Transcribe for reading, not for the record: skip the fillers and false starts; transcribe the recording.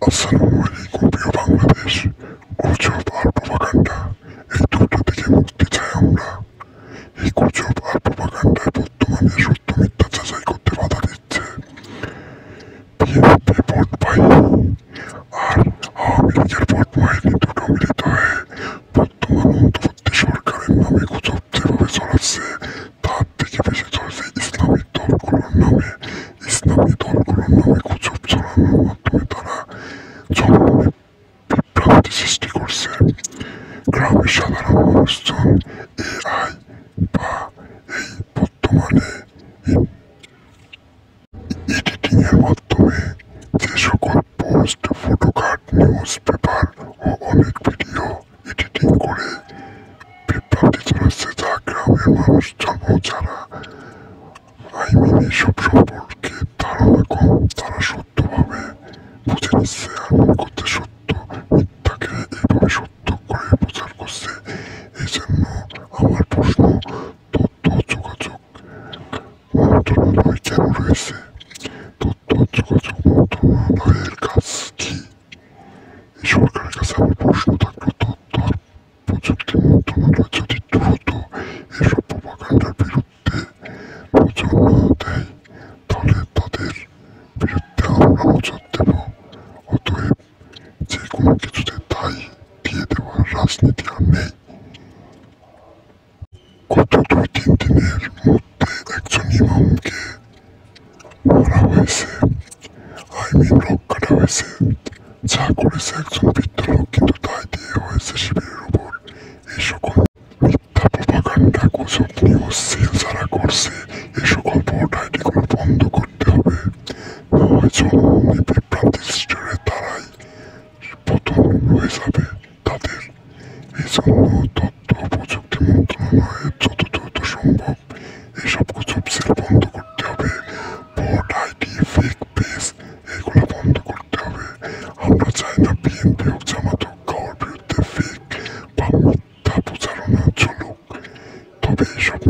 আসসালামু আলাইকুম প্রিয় বাংলাদেশ। গুজব আর প্রপাগান্ডা এই দুটো থেকে মুক্তি চাই আমরা। এই গুজব আর প্রপাগান্ডায় বর্তমানে সত্য মিথ্যা যাচাই করতে বাধা দিচ্ছে বিএনপি ভোট বাহিনী আর আওয়ামী লীগের ভোট বাহিনী দুটো মিলিত হয়ে বর্তমান অন্তর্বর্তী সরকারের নামে গুজব যেভাবে ছড়াচ্ছে তার থেকে বেশি চলছে ইসলামী দলগুলোর নামে গুজব ছড়ানোর মাধ্যমে তারা জনমনে বিভ্রান্তি সৃষ্টি করছে। গ্রামের সাধারণ মানুষজন এআই বা এই বর্তমানে এডিটিং এর মাধ্যমে যে সকল পোস্ট, ফটোকার্ড, নিউজ পেপার ও অনেক ভিডিও এডিটিং করে বিভ্রান্তি ছড়াচ্ছে, যা গ্রামের মানুষজন ও যারা এসব সম্পর্কে ধারণা কম তারা সত্যভাবে বুঝে নিচ্ছে আর মনে করছে সত্য মিথ্যাকে এইভাবে সত্য করে প্রচার করছে। এই জন্য আমার প্রশ্ন, তথ্য যোগাযোগ মন্ত্রণালয় কেন রয়েছে? তথ্য যোগাযোগ মন্ত্রণালয়ের কাজ কি? এই সরকারের কাছে আমার প্রশ্ন থাকলো, তথ্য আর প্রযুক্তি মন্ত্রণালয় যদি দ্রুত এসব প্রপাগান্ডার বিরুদ্ধে প্রচারণা দেয় তাহলে তাদের বিরুদ্ধে আমরা নজর দেব। অতএব যে কোনো কিছুতে দায় দিয়ে দেওয়ার রাজনীতি আর নেই। গত 2-3 দিনের মধ্যে একজন ইমামকে মারা হয়েছে, রক কাটা হয়েছে, যা করেছে একজন বৃদ্ধ লোক, কিন্তু দায় দিয়ে হয়েছে শিবিরের উপর। এই সকল মিথ্যা প্রপাগান্ডা, গুজব, নিউজ সেল যারা করছে এই সকল ভোট আইডিগুলো বন্ধ করতে হবে। না হয় জনমনে বিভ্রান্তি সৃষ্টি হয়ে তারাই পতন হয়ে যাবে তাদের। এই জন্য তথ্য প্রযুক্তি মন্ত্রণালয়ের যত দ্রুত সম্ভব এইসব গুজব সেল বন্ধ করতে হবে। ভোট আইডি, ফেক পেজ এগুলো বন্ধ করতে হবে। আমরা চাই না বিএনপি হোক, জামাত হোক, কারোর বিরুদ্ধে ফেক বা মিথ্যা প্রচারণা চলুক। তবে এইসব